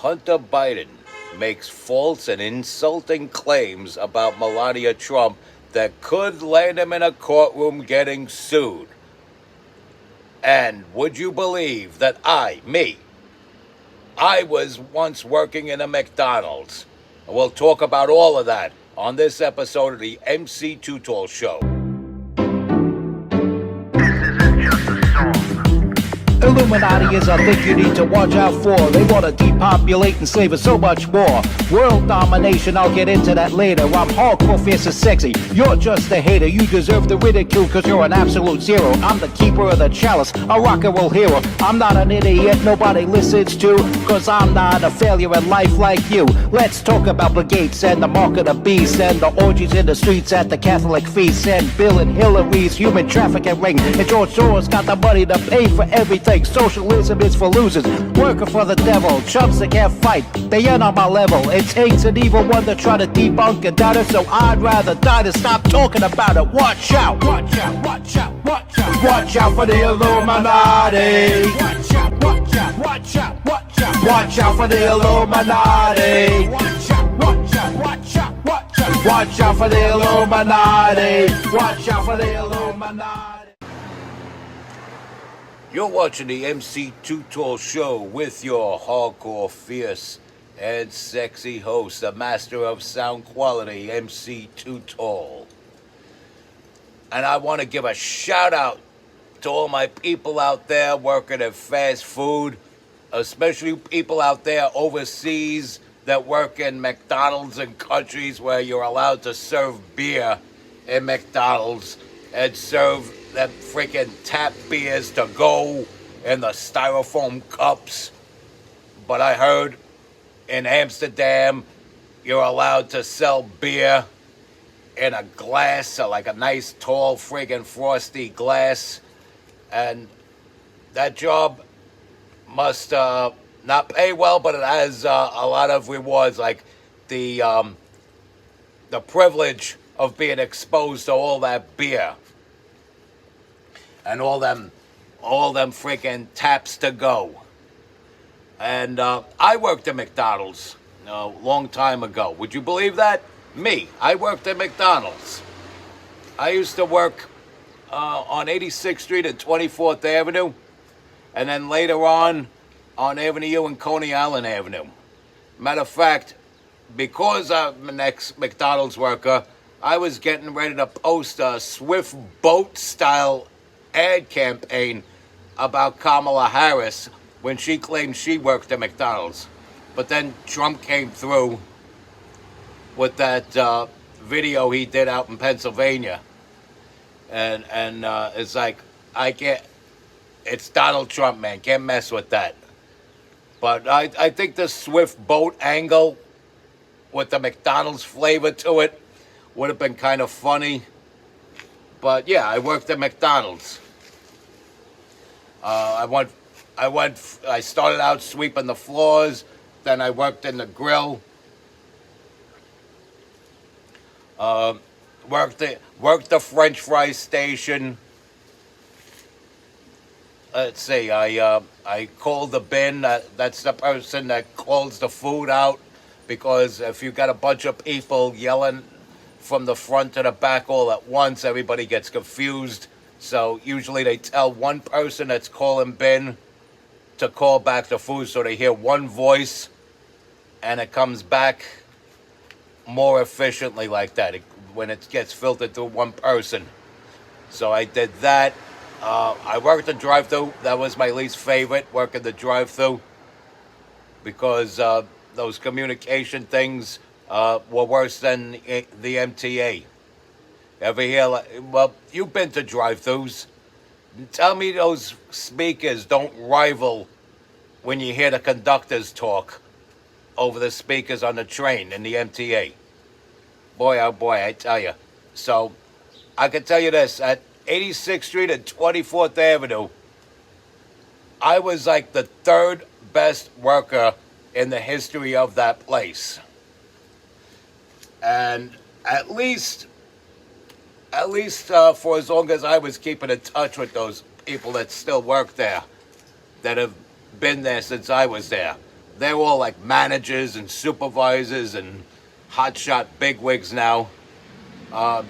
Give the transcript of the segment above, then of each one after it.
Hunter Biden makes false and insulting claims about Melania Trump that could land him in a courtroom getting sued. And would you believe that I was once working in a McDonald's? And we'll talk about all of that on this episode of the MC Too Tall Show. Illuminati is a thing you need to watch out for. They want to depopulate and save us so much more. World domination, I'll get into that later. I'm hardcore, fierce and sexy. You're just a hater. You deserve the ridicule because you're an absolute zero. I'm the keeper of the chalice, a rock and roll hero. I'm not an idiot nobody listens to, because I'm not a failure in life like you. Let's talk about Bill Gates and the mark of the beast and the orgies in the streets at the Catholic feasts and Bill and Hillary's human trafficking ring. And George Soros got the money to pay for everything. Socialism is for losers, working for the devil. Chumps that can't fight, they ain't on my level. It takes an evil one to try to debunk and doubt it, so I'd rather die than stop talking about it. Watch out, watch out, watch out, watch out. Watch out for the Illuminati. Watch out, watch out, watch out, watch out. Watch out for the Illuminati. Watch out, watch out, watch out, watch out. Watch out for the Illuminati. Watch out for the Illuminati. You're watching the MC Too Tall Show with your hardcore, fierce, and sexy host, the master of sound quality, MC Too Tall. And I want to give a shout out to all my people out there working at fast food, especially people out there overseas that work in McDonald's in countries where you're allowed to serve beer in McDonald's and serve them freaking tap beers to go in the styrofoam cups. But I heard in Amsterdam you're allowed to sell beer in a glass, so like a nice tall friggin' frosty glass. And that job must not pay well, but it has a lot of rewards, like the privilege of being exposed to all that beer and all them freaking taps to go. And I worked at McDonald's a long time ago. Would you believe that? I worked at McDonald's. I used to work on 86th Street and 24th Avenue, and then later on Avenue U and Coney Island Avenue. Matter of fact, because I'm an ex-McDonald's worker, I was getting ready to post a Swift boat-style ad campaign about Kamala Harris when she claimed she worked at McDonald's. But then Trump came through with that video he did out in Pennsylvania. And it's like, it's Donald Trump, man. Can't mess with that. But I think the Swift boat angle with the McDonald's flavor to it would have been kind of funny. But yeah, I worked at McDonald's. I started out sweeping the floors, then I worked in the grill. Worked the French fry station. Let's see, I called the bin. That's the person that calls the food out, because if you got a bunch of people yelling from the front to the back all at once, everybody gets confused. So usually they tell one person that's calling bin to call back the food, so they hear one voice and it comes back more efficiently like that when it gets filtered through one person. So I did that. I worked the drive-thru. That was my least favorite, working the drive-thru, because those communication things were worse than the MTA. Ever hear, well, you've been to drive-thrus. Tell me those speakers don't rival when you hear the conductors talk over the speakers on the train in the MTA. Boy, oh boy, I tell you. So, I can tell you this, at 86th Street and 24th Avenue, I was like the third best worker in the history of that place. And at least for as long as I was keeping in touch with those people that still work there, that have been there since I was there. they're all like managers and supervisors and hotshot bigwigs now.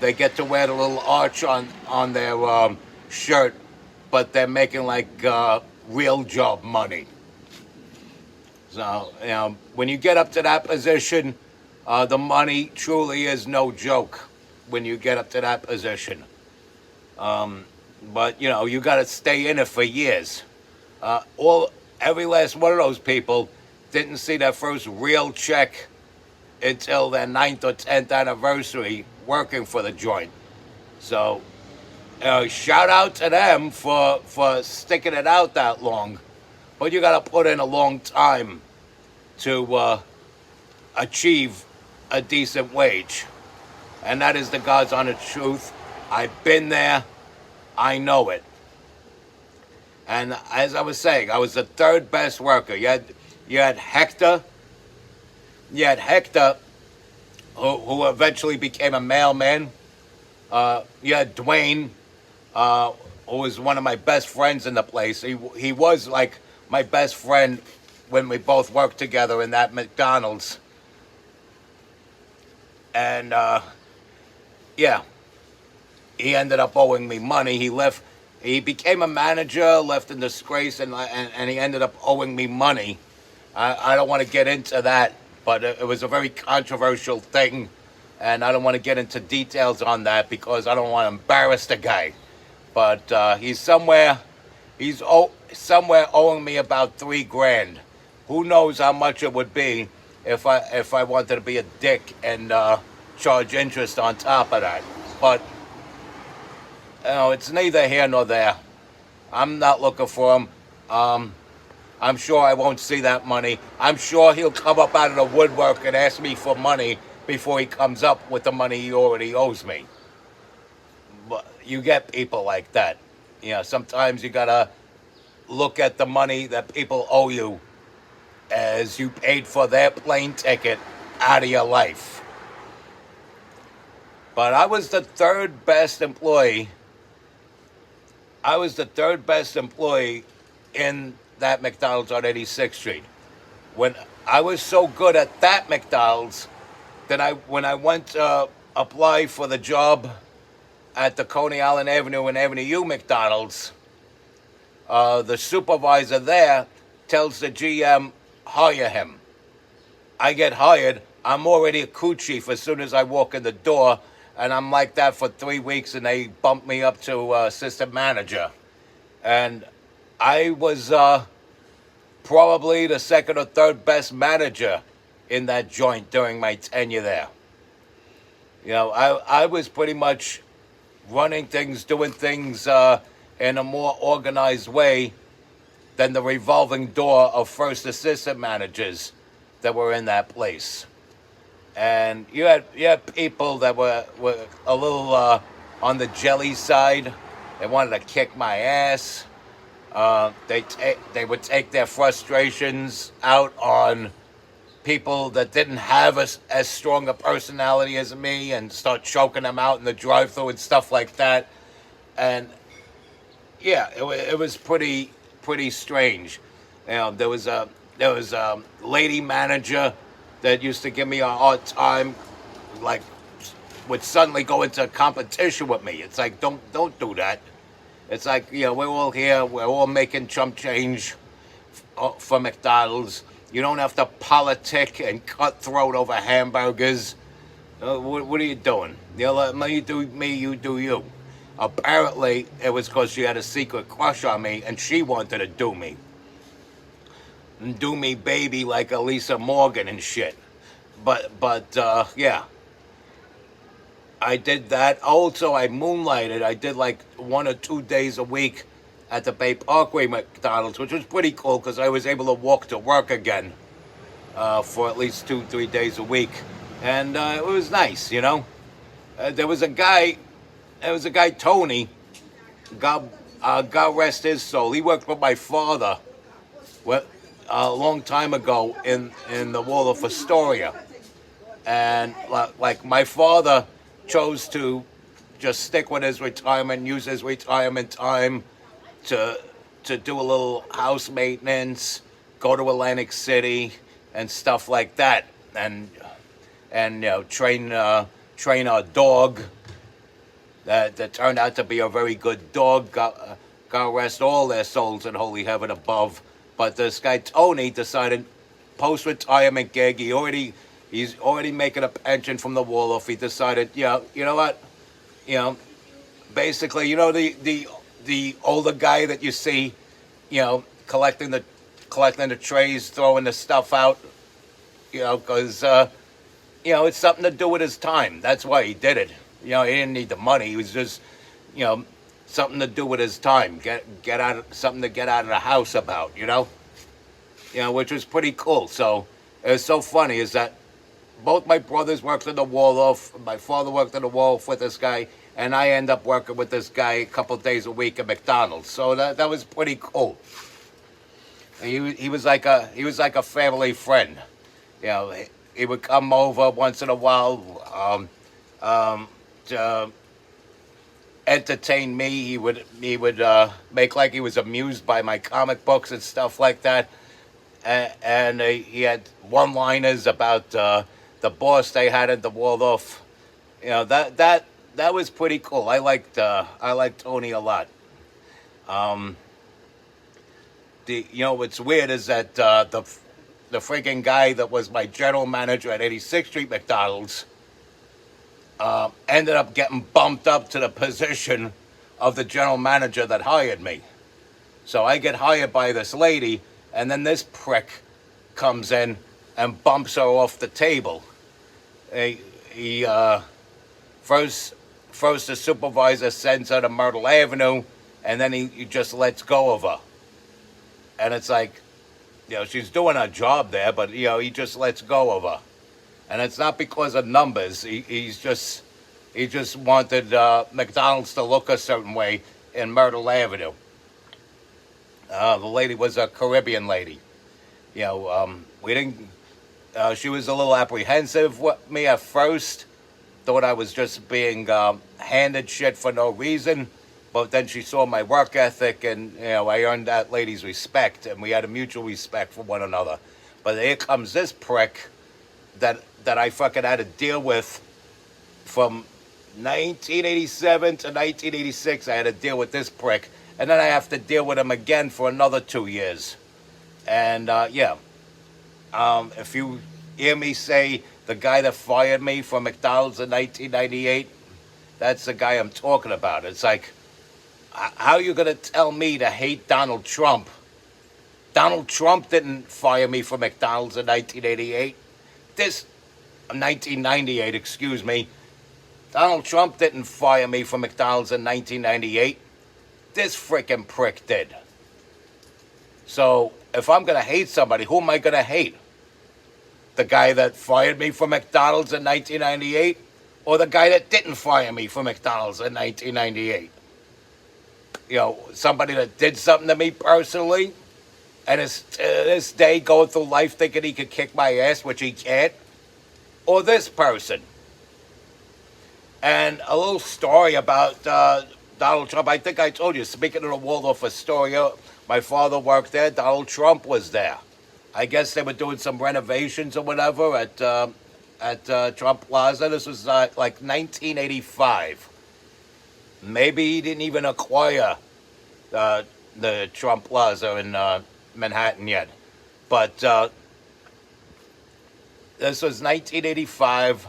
They get to wear the little arch on their shirt, but they're making like real job money. So, when you get up to that position, the money truly is no joke when you get up to that position. But, you got to stay in it for years. Every last one of those people didn't see their first real check until their 9th or 10th anniversary working for the joint. So, shout out to them for sticking it out that long. But you got to put in a long time to achieve a decent wage. And that is the God's honest truth. I've been there. I know it. And as I was saying, I was the third best worker. You had Hector. You had Hector, who eventually became a mailman. You had Dwayne, who was one of my best friends in the place. He was like my best friend when we both worked together in that McDonald's. And, yeah, he ended up owing me money. He left. He became a manager, left in disgrace, and he ended up owing me money. I don't want to get into that, but it was a very controversial thing, and I don't want to get into details on that because I don't want to embarrass the guy. But he's somewhere owing me about $3,000. Who knows how much it would be if I wanted to be a dick and charge interest on top of that. But it's neither here nor there. I'm not looking for him. I'm sure I won't see that money. I'm sure he'll come up out of the woodwork and ask me for money before he comes up with the money he already owes me. But you get people like that. Sometimes you gotta look at the money that people owe you as you paid for their plane ticket out of your life. But I was the third best employee. I was the third best employee in that McDonald's on 86th Street. When I was so good at that McDonald's that when I went to apply for the job at the Coney Island Avenue and Avenue U McDonald's, the supervisor there tells the GM, hire him. I get hired. I'm already a crew chief as soon as I walk in the door, and I'm like that for 3 weeks, and they bump me up to assistant manager. And I was probably the second or third best manager in that joint during my tenure there. I was pretty much running things, doing things in a more organized way than the revolving door of first assistant managers that were in that place. And you had people that were a little on the jelly side. They wanted to kick my ass. They would take their frustrations out on people that didn't have as strong a personality as me and start choking them out in the drive-thru and stuff like that. And yeah, it was pretty strange. There was a lady manager that used to give me a hard time, like would suddenly go into a competition with me. It's like, don't do that. It's like, we're all here, we're all making chump change for McDonald's. You don't have to politic and cutthroat over hamburgers. What are you doing? Let me do me, you do you. Apparently, it was because she had a secret crush on me and she wanted to do me. And do me baby like Elisa Morgan and shit. But yeah. I did that. Also, I moonlighted. I did like 1 or 2 days a week at the Bay Parkway McDonald's, which was pretty cool because I was able to walk to work again for at least 2-3 days a week. And it was nice, There was a guy, Tony, God rest his soul. He worked with my father a long time ago in the Waldorf Astoria. And like my father chose to just stick with his retirement, use his retirement time to do a little house maintenance, go to Atlantic City and stuff like that, and train our dog that turned out to be a very good dog. God rest all their souls in holy heaven above. But this guy Tony decided post-retirement gig. He's already making a pension from the Waldorf. He decided, you know what, basically, the older guy that you see, collecting the trays, throwing the stuff out, because it's something to do with his time. That's why he did it. He didn't need the money. He was just, something to do with his time. Get out, something to get out of the house about. Which was pretty cool. So it was so funny is that both my brothers worked in the Waldorf. My father worked in the Waldorf with this guy, and I end up working with this guy a couple days a week at McDonald's. So that was pretty cool. He was like a family friend. He would come over once in a while to entertain me. He would make like he was amused by my comic books and stuff like that. And he had one-liners about the boss they had at the Waldorf. That was pretty cool. I liked Tony a lot. What's weird is that the freaking guy that was my general manager at 86th Street McDonald's ended up getting bumped up to the position of the general manager that hired me. So I get hired by this lady, and then this prick comes in and bumps her off the table. First the supervisor sends her to Myrtle Avenue, and then he just lets go of her. And it's like, she's doing her job there, but, he just lets go of her. And it's not because of numbers. He just wanted McDonald's to look a certain way in Myrtle Avenue. The lady was a Caribbean lady. We didn't. She was a little apprehensive with me at first. Thought I was just being handed shit for no reason. But then she saw my work ethic, and I earned that lady's respect, and we had a mutual respect for one another. But here comes this prick that I fucking had to deal with from 1987 to 1986. I had to deal with this prick, and then I have to deal with him again for another 2 years. And if you hear me say the guy that fired me from McDonald's in 1998, that's the guy I'm talking about. It's like, how are you going to tell me to hate Donald Trump? Donald Trump didn't fire me from McDonald's in 1998, excuse me. Donald Trump didn't fire me from McDonald's in 1998. This frickin' prick did. So, if I'm going to hate somebody, who am I going to hate? The guy that fired me from McDonald's in 1998? Or the guy that didn't fire me from McDonald's in 1998? Somebody that did something to me personally, and is to this day going through life thinking he could kick my ass, which he can't. Or this person. And a little story about Donald Trump. I think I told you, speaking of the Waldorf Astoria, my father worked there. Donald Trump was there. I guess they were doing some renovations or whatever at Trump Plaza. This was like 1985. Maybe he didn't even acquire the Trump Plaza in Manhattan yet. But this was 1985.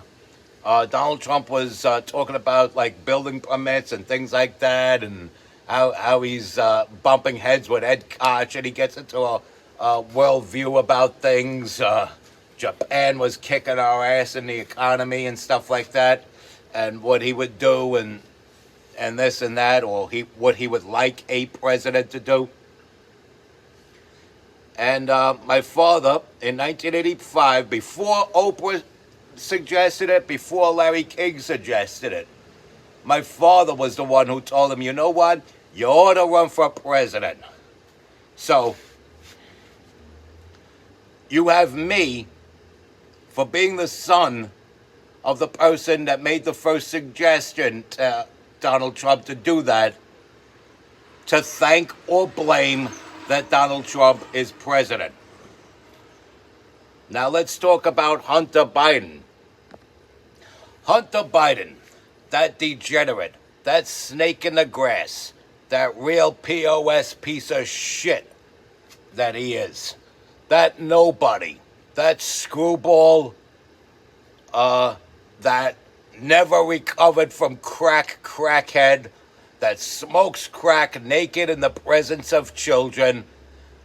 Donald Trump was talking about like building permits and things like that, and how he's bumping heads with Ed Koch, and he gets into a world view about things. Japan was kicking our ass in the economy and stuff like that, and what he would do and this and that, or what he would like a president to do. And my father, in 1985, before Oprah suggested it, before Larry King suggested it, my father was the one who told him, you know what, you ought to run for president. So, you have me for being the son of the person that made the first suggestion to Donald Trump to do that, to thank or blame that Donald Trump is president. Now let's talk about Hunter Biden. Hunter Biden, that degenerate, that snake in the grass, that real POS piece of shit that he is, that nobody, that screwball, that never recovered from crackhead, that smokes crack naked in the presence of children.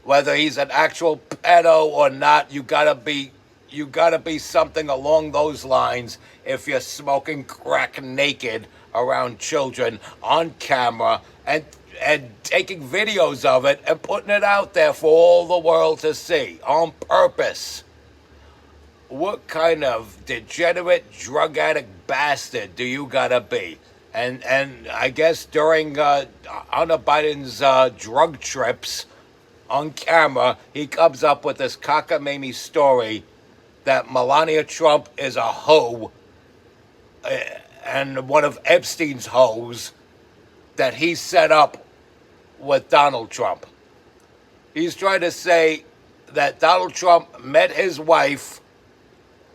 Whether he's an actual pedo or not, you gotta be something along those lines if you're smoking crack naked around children on camera and taking videos of it and putting it out there for all the world to see on purpose. What kind of degenerate drug addict bastard do you gotta be? And I guess during Hunter Biden's drug trips on camera, he comes up with this cockamamie story that Melania Trump is a hoe and one of Epstein's hoes that he set up with Donald Trump. He's trying to say that Donald Trump met his wife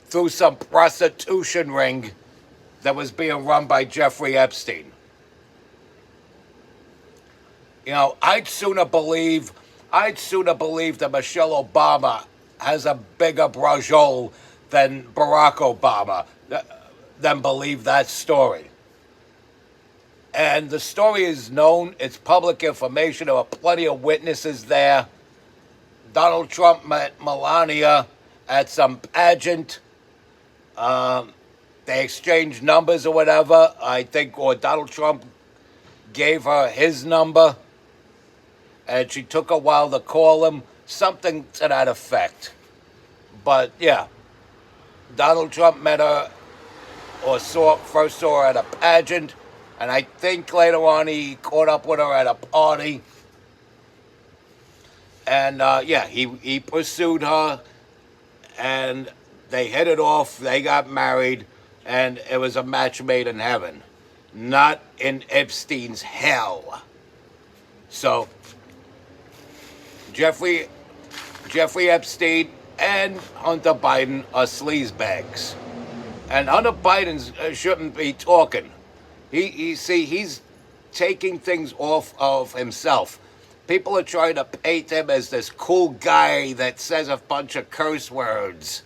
through some prostitution ring that was being run by Jeffrey Epstein. You know, I'd sooner believe that Michelle Obama has a bigger brajol than Barack Obama, than believe that story. And the story is known, it's public information, there were plenty of witnesses there. Donald Trump met Melania at some pageant. They exchanged numbers or whatever, I think, or Donald Trump gave her his number. And she took a while to call him, something to that effect. But yeah, Donald Trump met her, or first saw her at a pageant, and I think later on he caught up with her at a party. And yeah, he pursued her, and they hit it off, they got married, and it was a match made in heaven, not in Epstein's hell. So Jeffrey Epstein and Hunter Biden are sleazebags. And Hunter Biden shouldn't be talking. He's taking things off of himself. People are trying to paint him as this cool guy that says a bunch of curse words.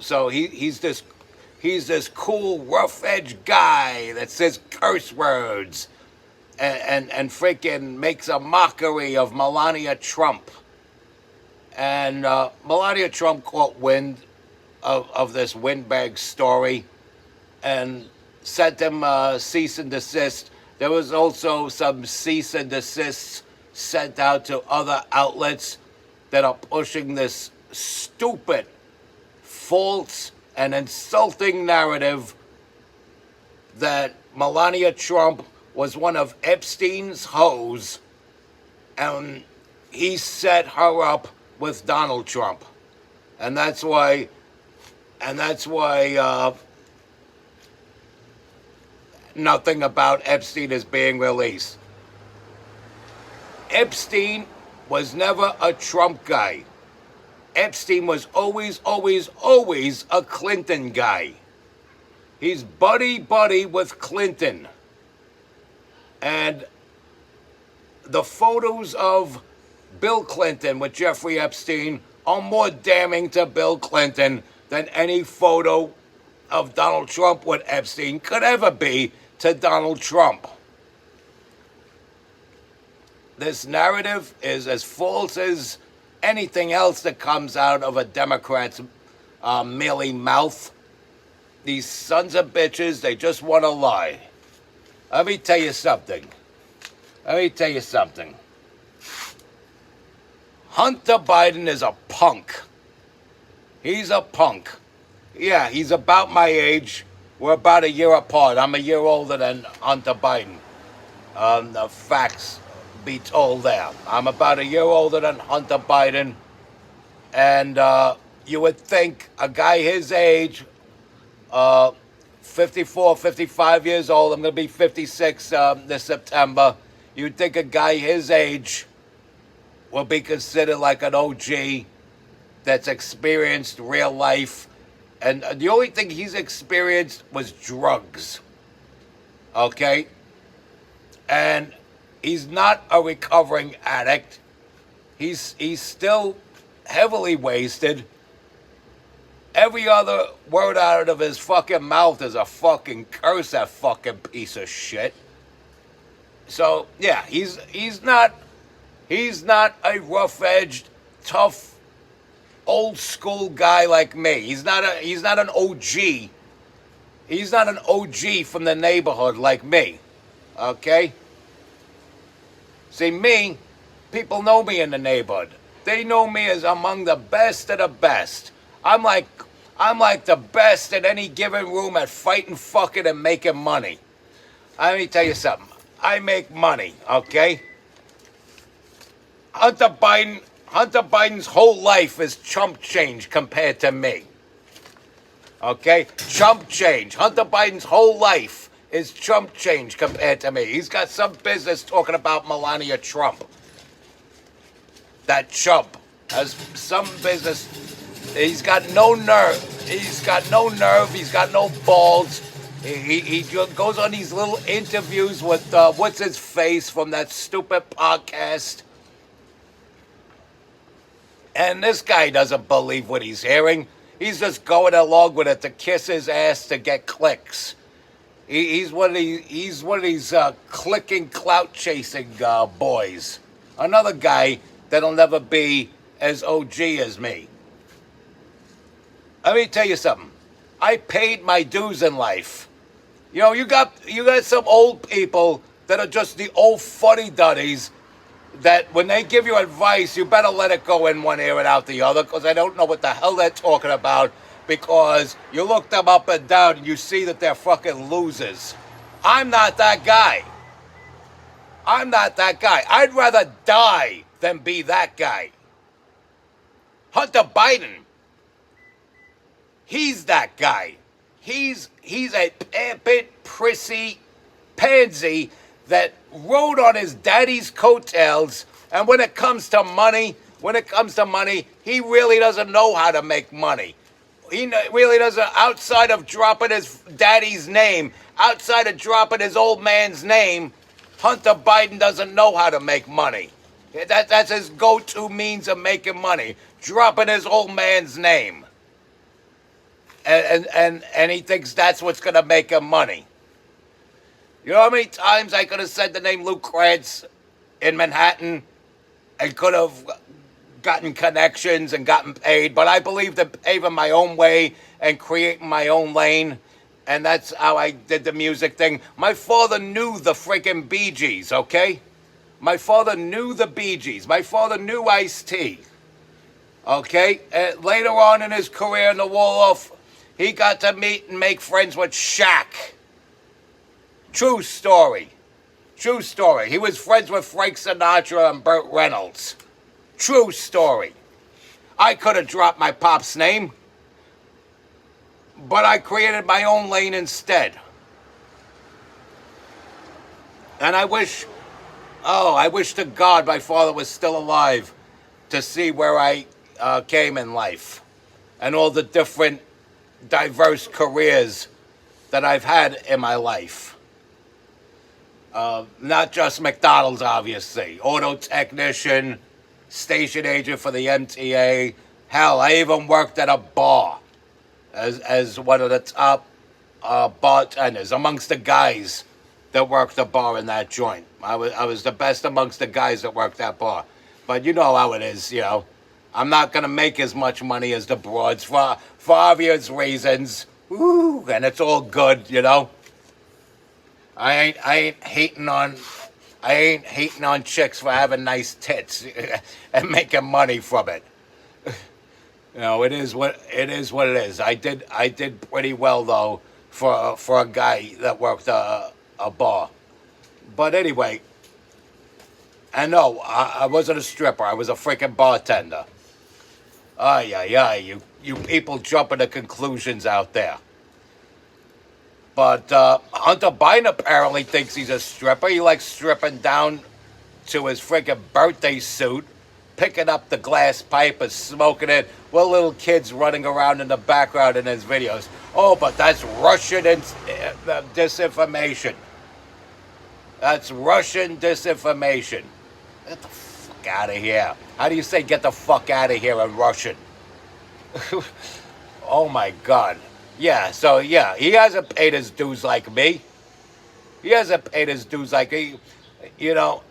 So he's this cool rough-edged guy that says curse words. And freaking makes a mockery of Melania Trump. And Melania Trump caught wind of this windbag story and sent him cease and desist. There was also some cease and desists sent out to other outlets that are pushing this stupid, false, and insulting narrative that Melania Trump was one of Epstein's hoes, and he set her up with Donald Trump, and that's why nothing about Epstein is being released. Epstein was never a Trump guy. Epstein was always a Clinton guy. He's buddy with Clinton. And the photos of Bill Clinton with Jeffrey Epstein are more damning to Bill Clinton than any photo of Donald Trump with Epstein could ever be to Donald Trump. This narrative is as false as anything else that comes out of a Democrat's mealy mouth. These sons of bitches, they just want to lie. Let me tell you something. Hunter Biden is a punk. He's a punk. Yeah, he's about my age. We're about a year apart. I'm a year older than Hunter Biden. The facts be told there. I'm about a year older than Hunter Biden. And you would think a guy his age, 54, 55 years old, I'm going to be 56 this September. You'd think a guy his age will be considered like an OG that's experienced real life, and the only thing he's experienced was drugs. Okay? And he's not a recovering addict. He's still heavily wasted. Every other word out of his fucking mouth is a fucking curse, that fucking piece of shit. So yeah, he's not a rough-edged, tough, old school guy like me. He's not an OG. He's not an OG from the neighborhood like me. Okay? See, me, people know me in the neighborhood. They know me as among the best of the best. I'm like the best in any given room at fighting, fucking, and making money. Let me tell you something. I make money, okay? Hunter Biden's whole life is chump change compared to me. Okay? Chump change. Hunter Biden's whole life is chump change compared to me. He's got some business talking about Melania Trump. That chump has some business. He's got no nerve. He's got no nerve. He's got no balls. He goes on these little interviews with what's his face from that stupid podcast. And this guy doesn't believe what he's hearing. He's just going along with it to kiss his ass to get clicks. He's one of these clicking, clout chasing boys. Another guy that'll never be as OG as me. Let me tell you something. I paid my dues in life. You know, you got some old people that are just the old fuddy-duddies that when they give you advice, you better let it go in one ear and out the other, because I don't know what the hell they're talking about, because you look them up and down and you see that they're fucking losers. I'm not that guy. I'm not that guy. I'd rather die than be that guy. Hunter Biden, he's that guy. He's a pampered, prissy pansy that rode on his daddy's coattails, and when it comes to money, he really doesn't know how to make money. He really doesn't, outside of dropping his daddy's name, outside of dropping his old man's name, Hunter Biden doesn't know how to make money. That's his go-to means of making money, dropping his old man's name. And he thinks that's what's going to make him money. You know how many times I could have said the name Luke Krantz in Manhattan and could have gotten connections and gotten paid, but I believed in paving my own way and creating my own lane, and that's how I did the music thing. My father knew the freaking Bee Gees, okay? My father knew the Bee Gees. My father knew Ice-T, okay? Later on in his career in the Waldorf, he got to meet and make friends with Shaq. True story. True story. He was friends with Frank Sinatra and Burt Reynolds. True story. I could have dropped my pop's name, but I created my own lane instead. And I wish to God my father was still alive to see where I came in life and all the different diverse careers that I've had in my life. Not just McDonald's, obviously. Auto technician, station agent for the MTA. Hell, I even worked at a bar as one of the top bartenders amongst the guys that worked the bar in that joint. I was the best amongst the guys that worked that bar. But you know how it is, you know. I'm not going to make as much money as the broads for obvious reasons. Ooh, and it's all good, you know. I ain't hating on chicks for having nice tits and making money from it. You know, it is what it is. I did pretty well though for a guy that worked a bar. But anyway, I know I wasn't a stripper. I was a freaking bartender. You people jumping to conclusions out there. But Hunter Biden apparently thinks he's a stripper. He likes stripping down to his freaking birthday suit picking up the glass pipe and smoking it, with little kids running around in the background in his videos. Oh, but that's Russian disinformation. That's Russian disinformation. Get the fuck out of here. How do you say get the fuck out of here in Russian? Oh my God. Yeah, so yeah, he hasn't paid his dues like me. He hasn't paid his dues like me. You know,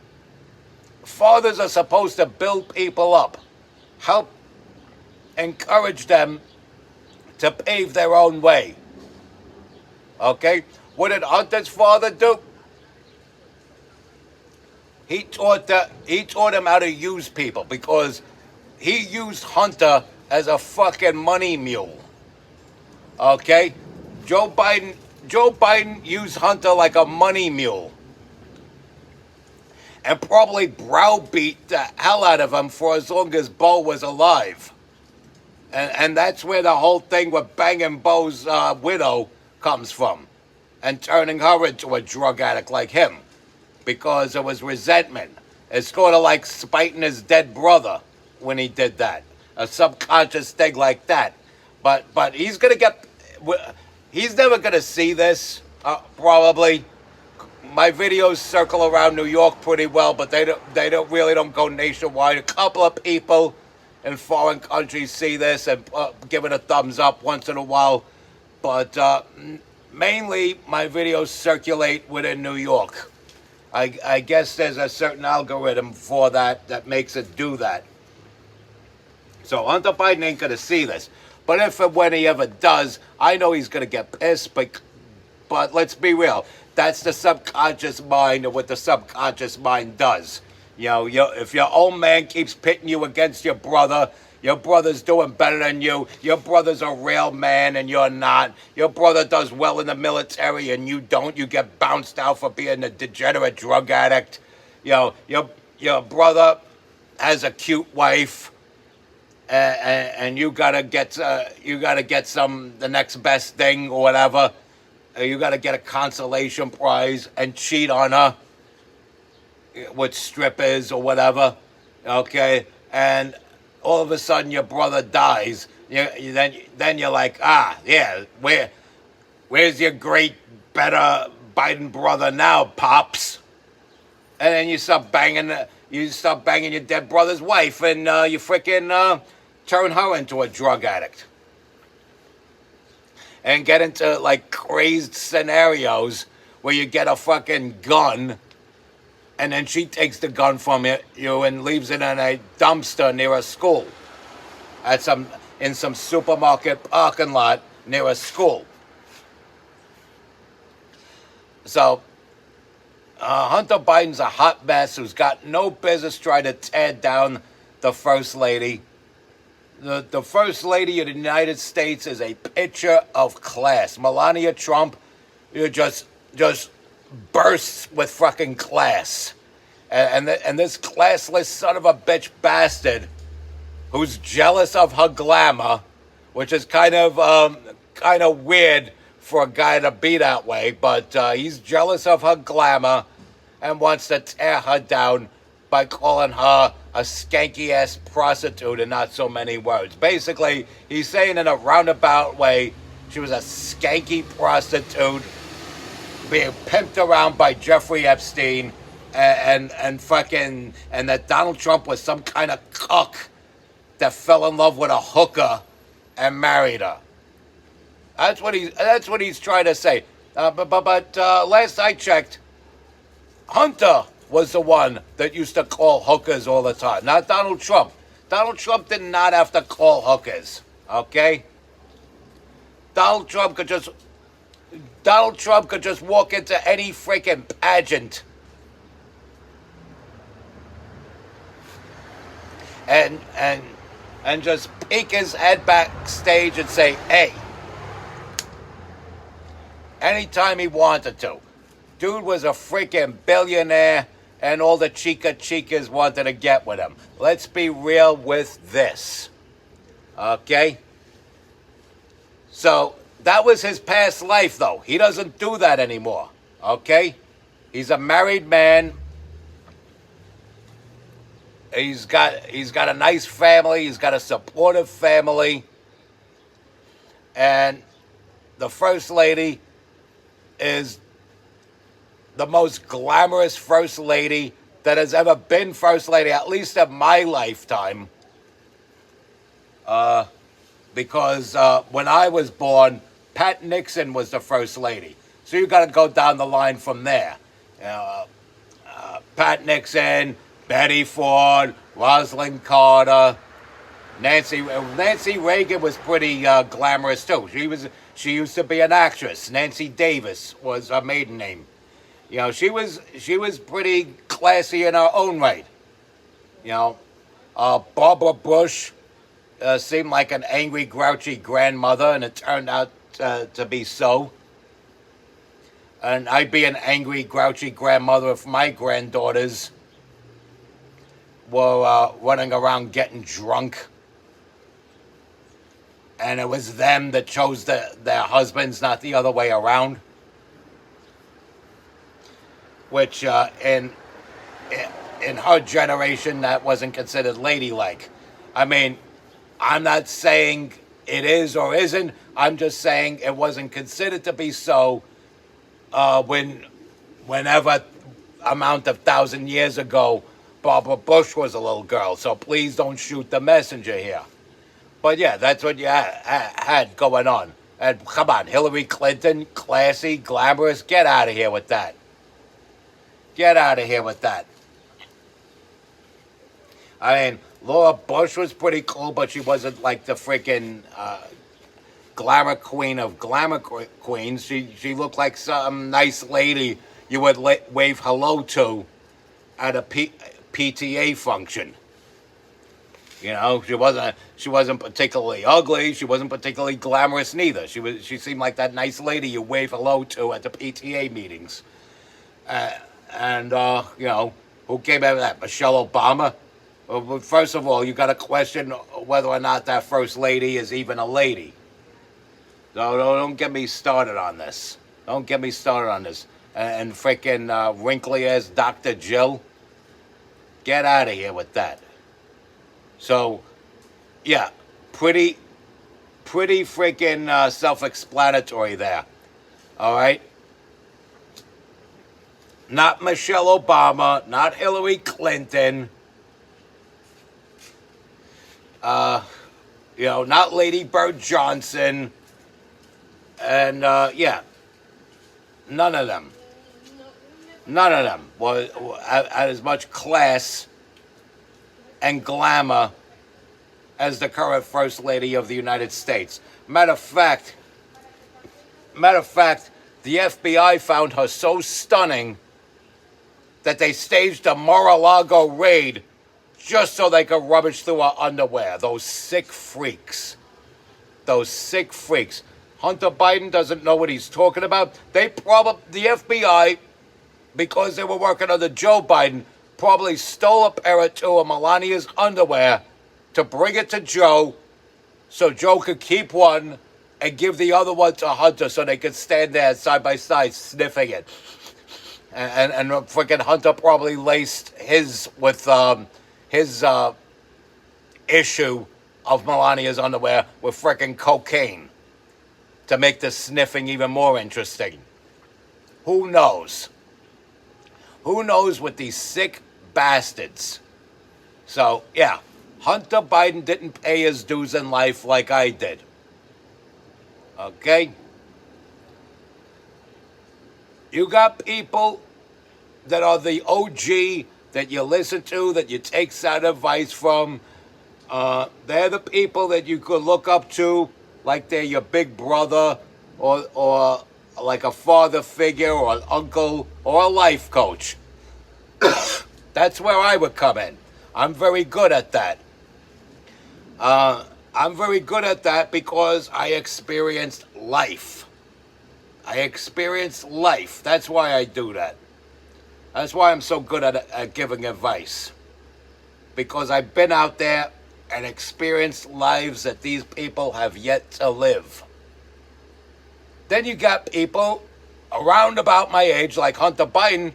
fathers are supposed to build people up, help encourage them to pave their own way. Okay? What did Hunter's father do? He taught him how to use people, because he used Hunter as a fucking money mule. Okay? Joe Biden used Hunter like a money mule. And probably browbeat the hell out of him for as long as Bo was alive. And that's where the whole thing with banging Bo's widow comes from. And turning her into a drug addict like him. Because it was resentment. It's sort of like spiting his dead brother when he did that. A subconscious thing like that. But he's going to get... He's never going to see this, probably. My videos circle around New York pretty well, but they don't go nationwide. A couple of people in foreign countries see this and give it a thumbs up once in a while. But mainly, my videos circulate within New York. I guess there's a certain algorithm for that makes it do that. So Hunter Biden ain't going to see this. But if and when he ever does, I know he's going to get pissed. But let's be real. That's the subconscious mind and what the subconscious mind does. You know, if your old man keeps pitting you against your brother's doing better than you. Your brother's a real man and you're not. Your brother does well in the military and you don't. You get bounced out for being a degenerate drug addict. You know, your brother has a cute wife. And you gotta get the next best thing or whatever. You gotta get a consolation prize and cheat on her with strippers or whatever. Okay, and all of a sudden your brother dies. Then you're like, yeah, where's your great, better Biden brother now, pops? And then you start banging your dead brother's wife, and you freaking turn her into a drug addict. And get into like crazed scenarios where you get a fucking gun, and then she takes the gun from you and leaves it in a dumpster near a school. In some supermarket parking lot near a school. So Hunter Biden's a hot mess who's got no business trying to tear down the First Lady. The First Lady of the United States is a picture of class. Melania Trump, just bursts with fucking class. And this classless son of a bitch bastard who's jealous of her glamour, which is kind of weird for a guy to be that way, but he's jealous of her glamour and wants to tear her down by calling her a skanky-ass prostitute in not so many words. Basically, he's saying in a roundabout way, she was a skanky prostitute being pimped around by Jeffrey Epstein and that Donald Trump was some kind of cuck that fell in love with a hooker and married her. That's what he's trying to say. But last I checked, Hunter was the one that used to call hookers all the time, not Donald Trump. Donald Trump did not have to call hookers, okay? Donald Trump could just walk into any freaking pageant and just peek his head backstage and say, hey, anytime he wanted to. Dude was a freaking billionaire, and all the chicas wanted to get with him. Let's be real with this. Okay? So, that was his past life, though. He doesn't do that anymore. Okay? He's a married man. He's got a nice family. He's got a supportive family, and the first lady is the most glamorous first lady that has ever been first lady, at least of my lifetime. Because when I was born, Pat Nixon was the first lady. So you got to go down the line from there. Pat Nixon, Betty Ford, Rosalind Carter, Nancy Reagan was pretty glamorous too. She used to be an actress. Nancy Davis was her maiden name. You know, she was pretty classy in her own right. You know, Barbara Bush seemed like an angry, grouchy grandmother, and it turned out to be so. And I'd be an angry, grouchy grandmother if my granddaughters were running around getting drunk. And it was them that chose their husbands, not the other way around. Which in her generation, that wasn't considered ladylike. I mean, I'm not saying it is or isn't. I'm just saying it wasn't considered to be so whenever amount of 1,000 years ago, Barbara Bush was a little girl. So please don't shoot the messenger here. But yeah, that's what you had going on. And come on, Hillary Clinton, classy, glamorous, get out of here with that. Get out of here with that. I mean, Laura Bush was pretty cool, but she wasn't like the freaking glamour queen of glamour queens. She looked like some nice lady you would wave hello to at a PTA function. You know, she wasn't particularly ugly. She wasn't particularly glamorous neither. She seemed like that nice lady you wave hello to at the PTA meetings. And you know, who came out of that? Michelle Obama. Well, first of all, you got to question whether or not that first lady is even a lady. No, don't get me started on this. Don't get me started on this. And freaking wrinkly ass Dr. Jill. Get out of here with that. So, yeah, pretty freaking self-explanatory there. All right? Not Michelle Obama, not Hillary Clinton. You know, not Lady Bird Johnson. And, yeah, none of them. None of them had as much class and glamour as the current First Lady of the United States. Matter of fact, the FBI found her so stunning that they staged a Mar-a-Lago raid just so they could rummage through her underwear. Those sick freaks. Hunter Biden doesn't know what he's talking about. The FBI, because they were working under Joe Biden, probably stole a pair or two of Melania's underwear to bring it to Joe so Joe could keep one and give the other one to Hunter so they could stand there side by side sniffing it. And freaking Hunter probably laced his with his issue of Melania's underwear with freaking cocaine to make the sniffing even more interesting. Who knows? Who knows with these sick bastards? So, yeah, Hunter Biden didn't pay his dues in life like I did. Okay? You got people that are the OG that you listen to, that you take sound advice from. They're the people that you could look up to like they're your big brother or like a father figure or an uncle or a life coach. That's where I would come in. I'm very good at that. I'm very good at that because I experienced life. That's why I do that. That's why I'm so good at giving advice. Because I've been out there and experienced lives that these people have yet to live. Then you got people around about my age, like Hunter Biden,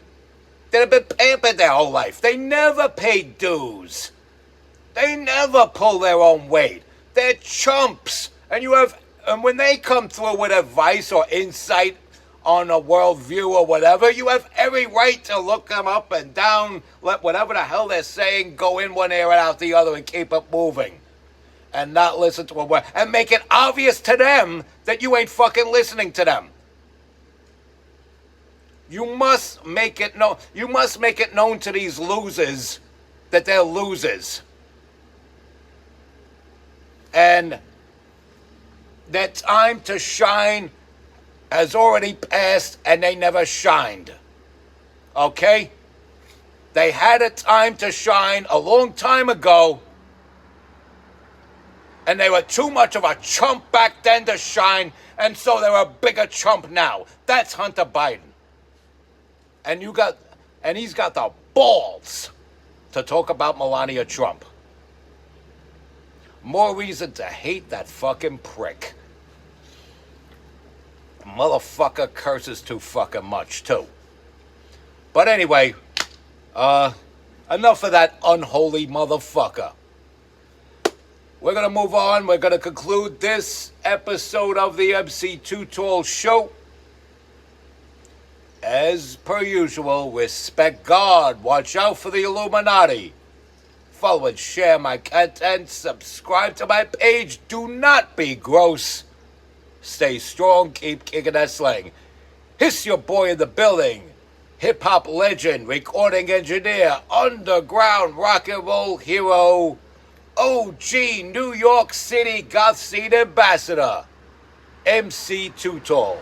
that have been pampered their whole life. They never paid dues. They never pull their own weight. They're chumps. And when they come through with advice or insight on a worldview or whatever, you have every right to look them up and down, let whatever the hell they're saying go in one ear and out the other and keep it moving. And not listen to a word. And make it obvious to them that you ain't fucking listening to them. You must make it known. You must make it known to these losers that they're losers. And their time to shine has already passed and they never shined. Okay? They had a time to shine a long time ago, and they were too much of a chump back then to shine, and so they're a bigger chump now. That's Hunter Biden. And he's got the balls to talk about Melania Trump. More reason to hate that fucking prick. Motherfucker curses too fucking much, too. But anyway, enough of that unholy motherfucker. We're going to move on. We're going to conclude this episode of the MC Too Tall Show. As per usual, respect God. Watch out for the Illuminati. Follow and share my content. Subscribe to my page. Do not be gross. Stay strong. Keep kicking that slang. Hiss your boy in the building. Hip-hop legend, recording engineer, underground rock and roll hero, OG New York City goth scene ambassador, MC Too Tall.